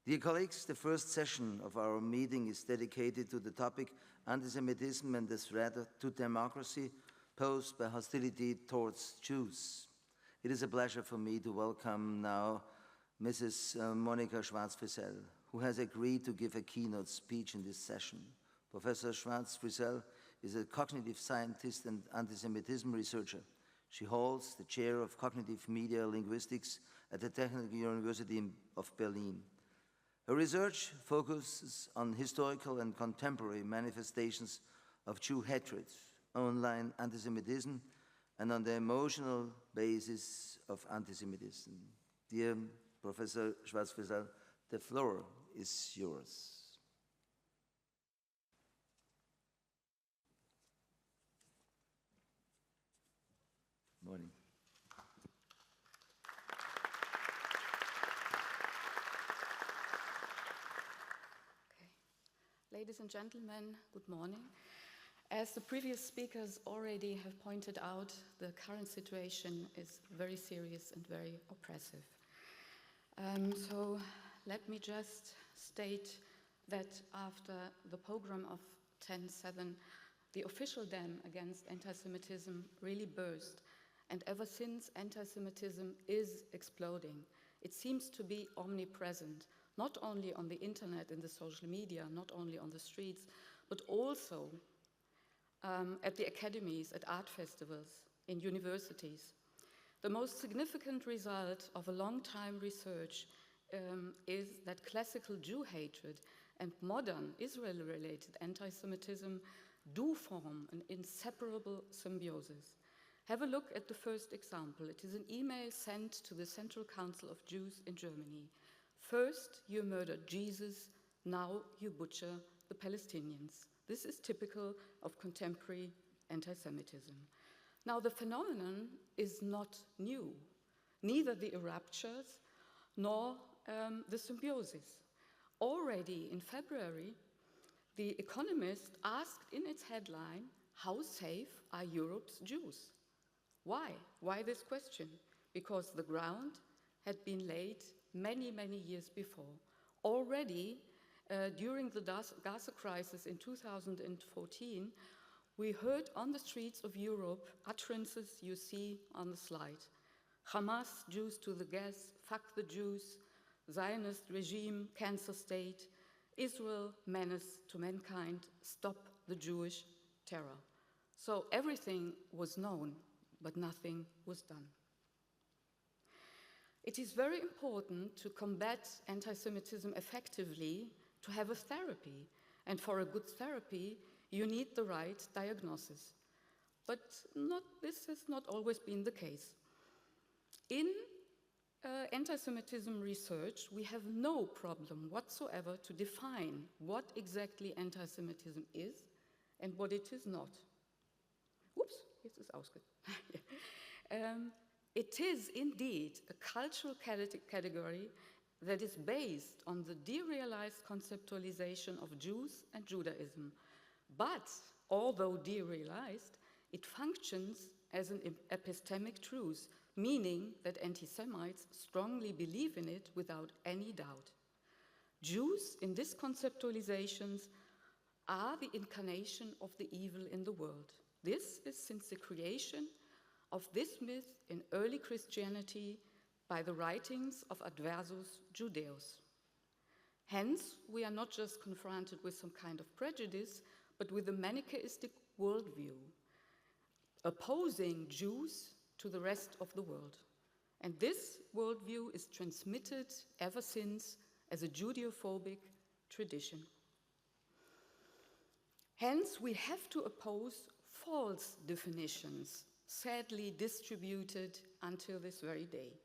Dear colleagues, the first session of our meeting is dedicated to the topic antisemitism and the threat to democracy posed by hostility towards Jews. It is a pleasure for me to welcome now Mrs. Monika Schwarz-Friesel, who has agreed to give a keynote speech in this session. Professor Schwarz-Friesel is a cognitive scientist and antisemitism researcher. She holds the chair of cognitive media linguistics at the Technical University of Berlin. Her research focuses on historical and contemporary manifestations of Jew hatred, online antisemitism, and on the emotional basis of antisemitism. Dear Professor Schwarz-Friesel, the floor is yours. Morning. Ladies and gentlemen, good morning. As the previous speakers already have pointed out, the current situation is very serious and very oppressive. So let me just state that after the pogrom of 10/7, the official dam against anti-Semitism really burst, and ever since, anti-Semitism is exploding. It seems to be omnipresent, not only on the internet, in the social media, not only on the streets, but also at the academies, at art festivals, in universities. The most significant result of a long-time research is that classical Jew hatred and modern Israel-related anti-Semitism do form an inseparable symbiosis. Have a look at the first example. It is an email sent to the Central Council of Jews in Germany. First, you murdered Jesus, now you butcher the Palestinians. This is typical of contemporary anti-Semitism. Now, the phenomenon is not new, neither the ruptures nor the symbiosis. Already in February, The Economist asked in its headline, "How safe are Europe's Jews?" Why? Why this question? Because the ground had been laid many, many years before. Already, during the Gaza crisis in 2014, we heard on the streets of Europe utterances you see on the slide. Hamas, Jews to the gas, fuck the Jews, Zionist regime, cancer state, Israel, menace to mankind, stop the Jewish terror. So everything was known, but nothing was done. It is very important to combat anti-Semitism effectively, to have a therapy. And for a good therapy, you need the right diagnosis. But this has not always been the case. In anti-Semitism research, we have no problem whatsoever to define what exactly anti-Semitism is and what it is not. Whoops, jetzt ist ausgegangen. It is indeed a cultural category that is based on the derealized conceptualization of Jews and Judaism. But although derealized, it functions as an epistemic truth, meaning that anti-Semites strongly believe in it without any doubt. Jews in these conceptualizations are the incarnation of the evil in the world. This is since the creation of this myth in early Christianity by the writings of Adversus Judaeus. Hence, we are not just confronted with some kind of prejudice, but with a Manichaeistic worldview, opposing Jews to the rest of the world. And this worldview is transmitted ever since as a Judeophobic tradition. Hence, we have to oppose false definitions, sadly distributed until this very day.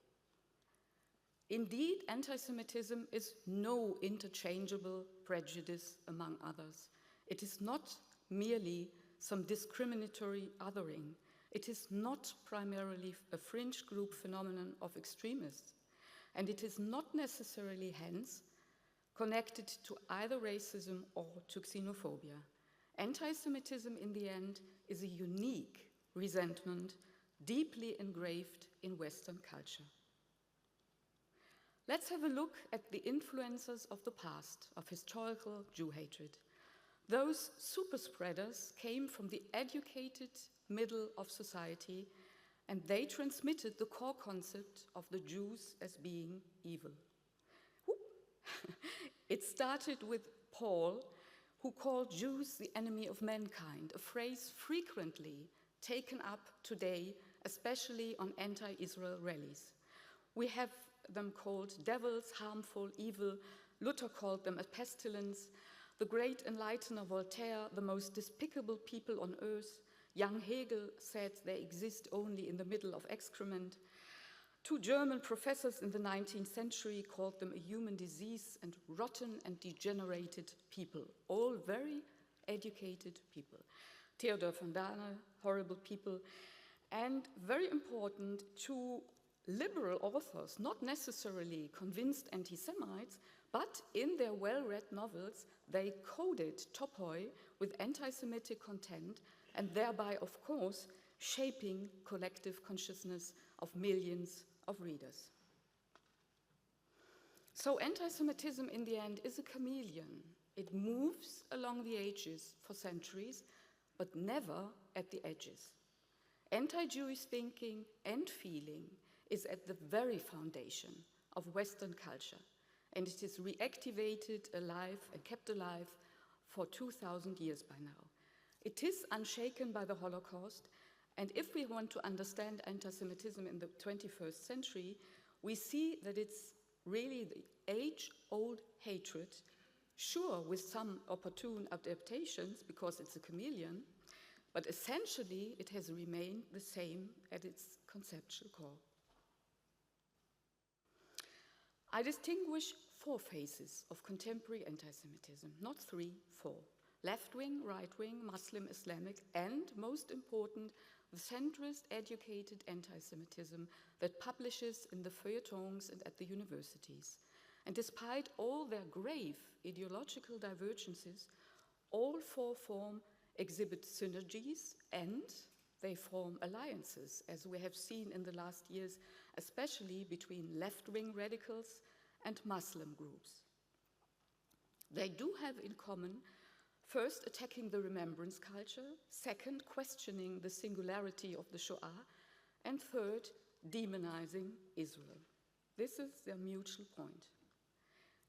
Indeed, anti-Semitism is no interchangeable prejudice among others. It is not merely some discriminatory othering. It is not primarily a fringe group phenomenon of extremists, and it is not necessarily, hence, connected to either racism or to xenophobia. Anti-Semitism, in the end, is a unique resentment deeply engraved in Western culture. Let's have a look at the influences of the past, of historical Jew hatred. Those super spreaders came from the educated middle of society, and they transmitted the core concept of the Jews as being evil. It started with Paul, who called Jews the enemy of mankind, a phrase frequently taken up today, especially on anti-Israel rallies. We have them called devils, harmful, evil. Luther called them a pestilence. The great enlightener Voltaire, the most despicable people on earth. Young Hegel said they exist only in the middle of excrement. Two German professors in the 19th century called them a human disease and rotten and degenerated people, all very educated people. Theodor von Dahne, horrible people. And very important, two liberal authors, not necessarily convinced anti-Semites, but in their well-read novels, they coded topoi with anti-Semitic content and thereby, of course, shaping collective consciousness of millions of readers. So anti-Semitism in the end is a chameleon. It moves along the ages for centuries, but never at the edges. Anti-Jewish thinking and feeling is at the very foundation of Western culture, and it is reactivated, alive, and kept alive for 2,000 years by now. It is unshaken by the Holocaust, and if we want to understand anti-Semitism in the 21st century, we see that it's really the age-old hatred, sure with some opportune adaptations because it's a chameleon, but essentially it has remained the same at its conceptual core. I distinguish four phases of contemporary anti-Semitism, not three, four. Left-wing, right-wing, Muslim, Islamic, and, most important, the centrist, educated anti-Semitism that publishes in the feuilletons and at the universities. And despite all their grave ideological divergences, all four form exhibit synergies and they form alliances, as we have seen in the last years, especially between left-wing radicals and Muslim groups. They do have in common, first, attacking the remembrance culture, second, questioning the singularity of the Shoah, and third, demonizing Israel. This is their mutual point.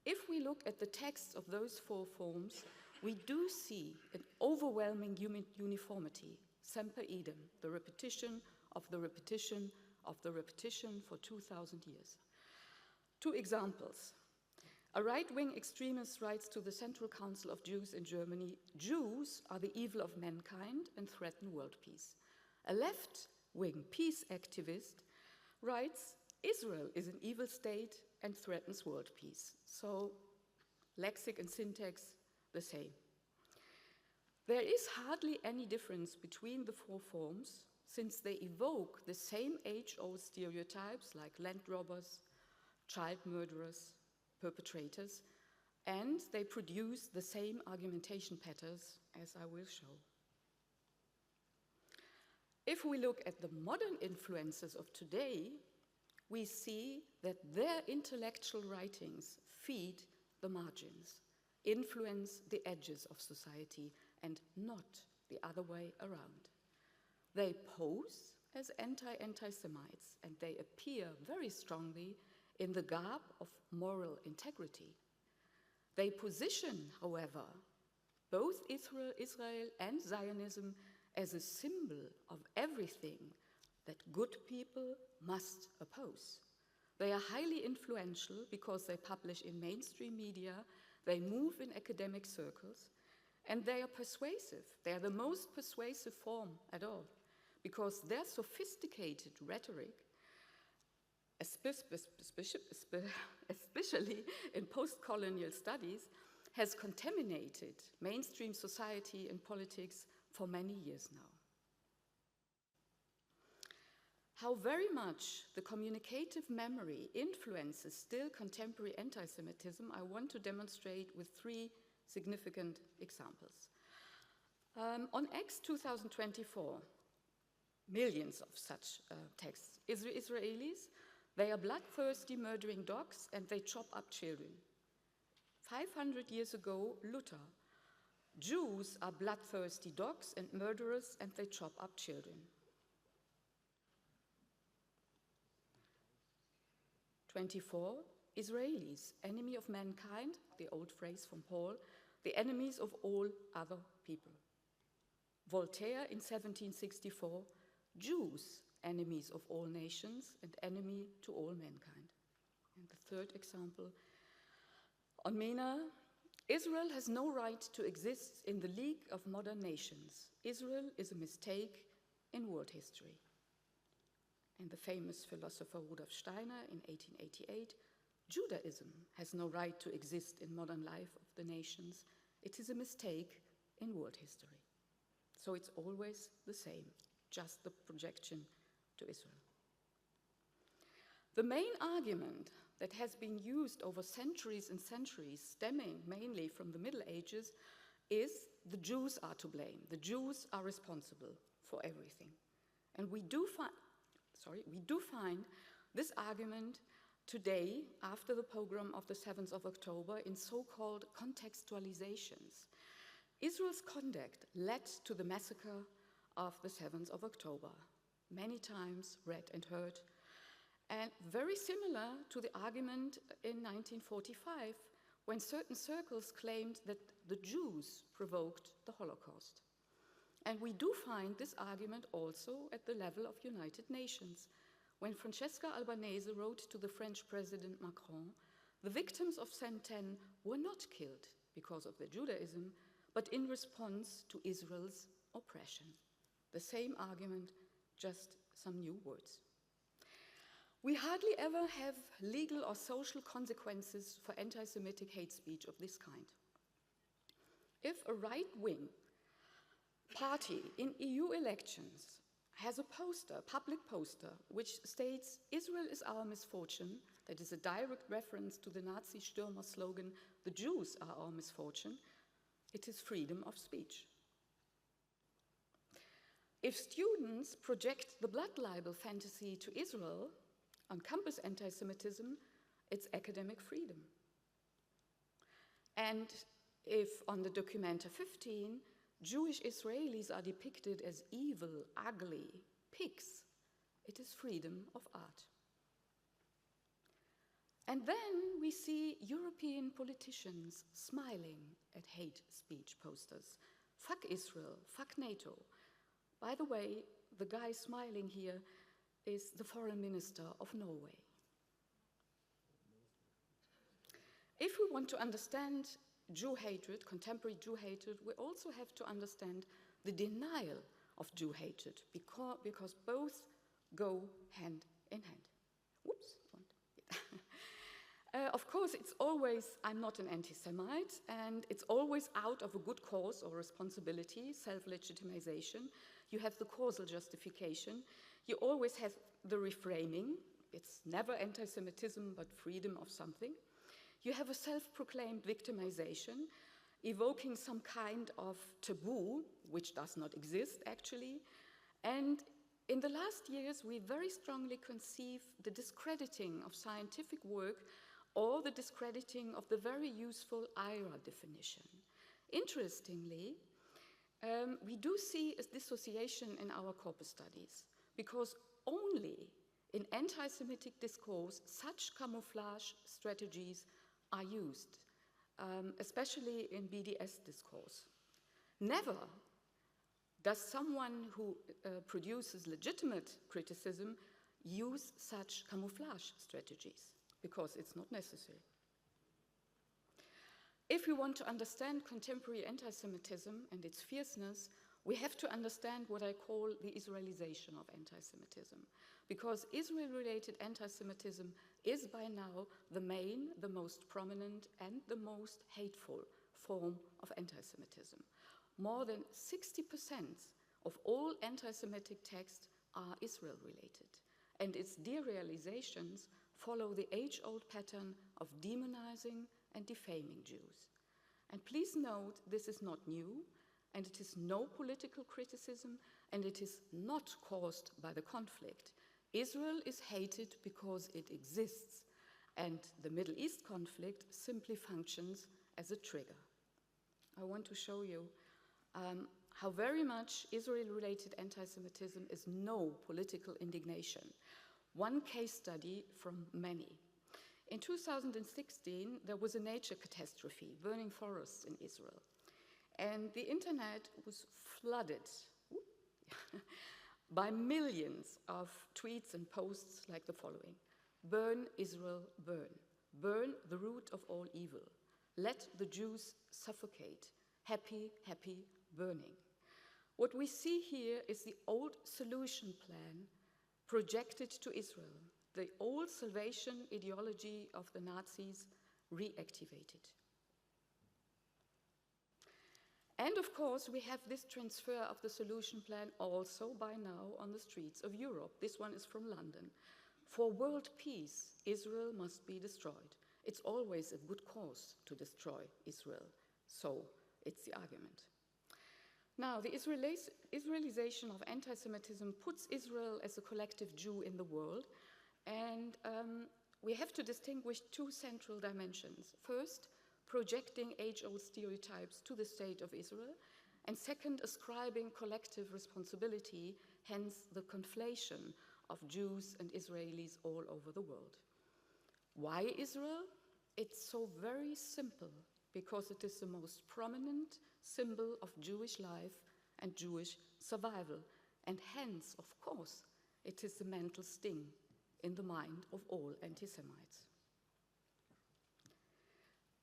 If we look at the texts of those four forms, we do see an overwhelming uniformity, Semper Idem, the repetition of the repetition of the repetition for 2,000 years. Two examples. A right-wing extremist writes to the Central Council of Jews in Germany, Jews are the evil of mankind and threaten world peace. A left-wing peace activist writes, Israel is an evil state and threatens world peace. So, lexic and syntax, the same. There is hardly any difference between the four forms, since they evoke the same age-old stereotypes like land robbers, child murderers, perpetrators, and they produce the same argumentation patterns, as I will show. If we look at the modern influences of today, we see that their intellectual writings feed the margins, influence the edges of society, and not the other way around. They pose as anti-Semites, and they appear very strongly in the garb of moral integrity. They position, however, both Israel and Zionism as a symbol of everything that good people must oppose. They are highly influential because they publish in mainstream media, they move in academic circles, and they are persuasive. They are the most persuasive form at all, because their sophisticated rhetoric, especially in post-colonial studies, has contaminated mainstream society and politics for many years now. How very much the communicative memory influences still contemporary anti-Semitism, I want to demonstrate with three significant examples. On X 2024, millions of such texts. Israelis, They are bloodthirsty murdering dogs and they chop up children. 500 years ago, Luther. Jews are bloodthirsty dogs and murderers and they chop up children. 24, Israelis, enemy of mankind, the old phrase from Paul, the enemies of all other people. Voltaire in 1764, Jews, enemies of all nations and enemy to all mankind. And the third example, on MENA, Israel has no right to exist in the League of Modern Nations. Israel is a mistake in world history. And the famous philosopher Rudolf Steiner in 1888, Judaism has no right to exist in modern life of the nations. It is a mistake in world history. So it's always the same, just the projection to Israel. The main argument that has been used over centuries and centuries, stemming mainly from the Middle Ages, is the Jews are to blame. The Jews are responsible for everything. And we do find this argument today, after the pogrom of the 7th of October, in so-called contextualizations. Israel's conduct led to the massacre of the 7th of October, many times read and heard, and very similar to the argument in 1945, when certain circles claimed that the Jews provoked the Holocaust. And we do find this argument also at the level of United Nations. When Francesca Albanese wrote to the French President Macron, the victims of Saint-Ten were not killed because of their Judaism, but in response to Israel's oppression. The same argument, just some new words. We hardly ever have legal or social consequences for anti-Semitic hate speech of this kind. If a right-wing party in EU elections has a poster, public poster, which states Israel is our misfortune, that is a direct reference to the Nazi Stürmer slogan, the Jews are our misfortune, it is freedom of speech. If students project the blood libel fantasy to Israel on campus anti-Semitism, it's academic freedom. And if on the Documenta 15, Jewish Israelis are depicted as evil, ugly pigs, it is freedom of art. And then we see European politicians smiling at hate speech posters. Fuck Israel, fuck NATO. By the way, the guy smiling here is the foreign minister of Norway. If we want to understand Jew hatred, contemporary Jew hatred, we also have to understand the denial of Jew hatred, because both go hand in hand. Whoops. Of course, it's always, I'm not an anti-Semite, and it's always out of a good cause or responsibility, self-legitimization. You have the causal justification. You always have the reframing. It's never anti-Semitism, but freedom of something. You have a self-proclaimed victimization, evoking some kind of taboo, which does not exist, actually. And in the last years, we very strongly conceive the discrediting of scientific work or the discrediting of the very useful IRA definition. Interestingly, we do see a dissociation in our corpus studies, because only in anti-Semitic discourse such camouflage strategies are used, especially in BDS discourse. Never does someone who produces legitimate criticism use such camouflage strategies, because it's not necessary. If we want to understand contemporary anti-Semitism and its fierceness, we have to understand what I call the Israelization of anti-Semitism, because Israel-related anti-Semitism is by now the main, the most prominent, and the most hateful form of anti-Semitism. More than 60% of all anti-Semitic texts are Israel-related, and its derealizations follow the age-old pattern of demonizing and defaming Jews. And please note, this is not new, and it is no political criticism, and it is not caused by the conflict. Israel is hated because it exists, and the Middle East conflict simply functions as a trigger. I want to show you how very much Israel-related anti-Semitism is no political indignation. One case study from many. In 2016, there was a nature catastrophe, burning forests in Israel. And the internet was flooded by millions of tweets and posts like the following. Burn Israel, burn. Burn the root of all evil. Let the Jews suffocate. Happy, happy burning. What we see here is the old solution plan projected to Israel, the old salvation ideology of the Nazis reactivated. And of course, we have this transfer of the solution plan also by now on the streets of Europe. This one is from London. For world peace, Israel must be destroyed. It's always a good cause to destroy Israel. So it's the argument. Now, the Israelization of anti-Semitism puts Israel as a collective Jew in the world, and we have to distinguish two central dimensions. First, projecting age-old stereotypes to the state of Israel, and second, ascribing collective responsibility, hence the conflation of Jews and Israelis all over the world. Why Israel? It's so very simple, because it is the most prominent symbol of Jewish life and Jewish survival, and hence, of course, it is the mental sting in the mind of all anti-Semites.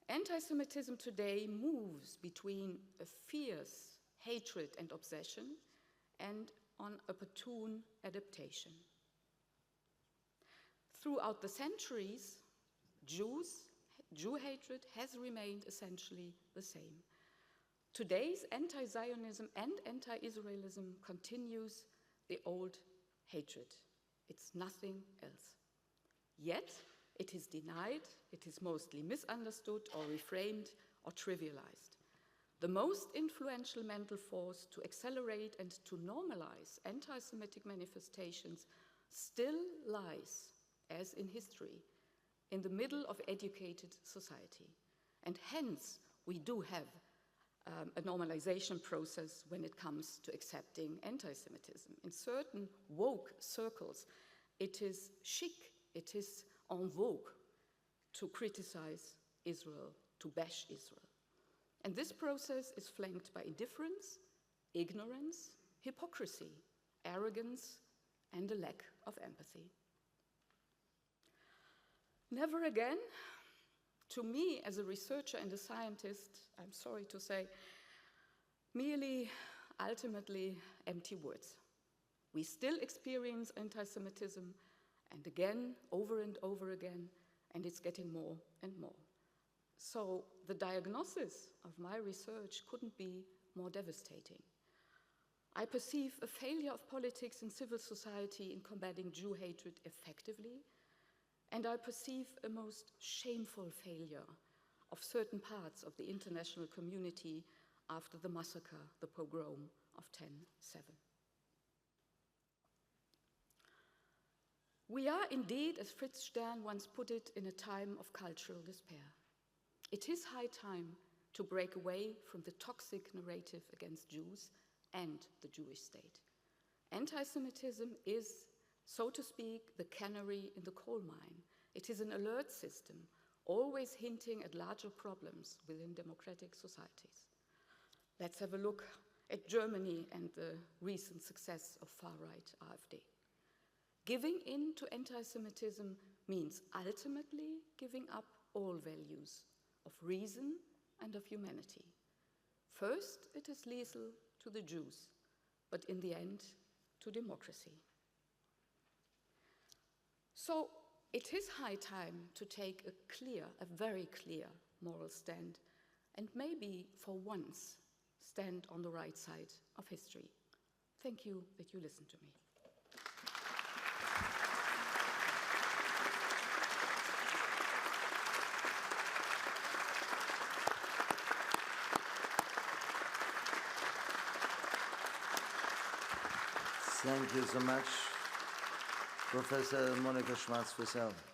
Anti-Semitism today moves between a fierce hatred and obsession and on opportune adaptation. Throughout the centuries, Jew hatred has remained essentially the same. Today's anti-Zionism and anti-Israelism continues the old hatred. It's nothing else. Yet, it is denied, it is mostly misunderstood or reframed or trivialized. The most influential mental force to accelerate and to normalize anti-Semitic manifestations still lies, as in history, in the middle of educated society. And hence, we do have a normalization process when it comes to accepting anti-Semitism. In certain woke circles, it is chic, it is en vogue to criticize Israel, to bash Israel. And this process is flanked by indifference, ignorance, hypocrisy, arrogance, and a lack of empathy. Never again, to me as a researcher and a scientist, I'm sorry to say, merely ultimately empty words. We still experience anti-Semitism, and again, over and over again, and it's getting more and more. So the diagnosis of my research couldn't be more devastating. I perceive a failure of politics and civil society in combating Jew hatred effectively, and I perceive a most shameful failure of certain parts of the international community after the massacre, the pogrom of 10/7. We are indeed, as Fritz Stern once put it, in a time of cultural despair. It is high time to break away from the toxic narrative against Jews and the Jewish state. Anti-Semitism is, so to speak, the canary in the coal mine. It is an alert system, always hinting at larger problems within democratic societies. Let's have a look at Germany and the recent success of far-right AfD. Giving in to anti-Semitism means ultimately giving up all values of reason and of humanity. First, it is lethal to the Jews, but in the end, to democracy. So it is high time to take a very clear moral stand, and maybe for once stand on the right side of history. Thank you that you listened to me. Thank you so much. Professor Monika Schwarz-Friesel.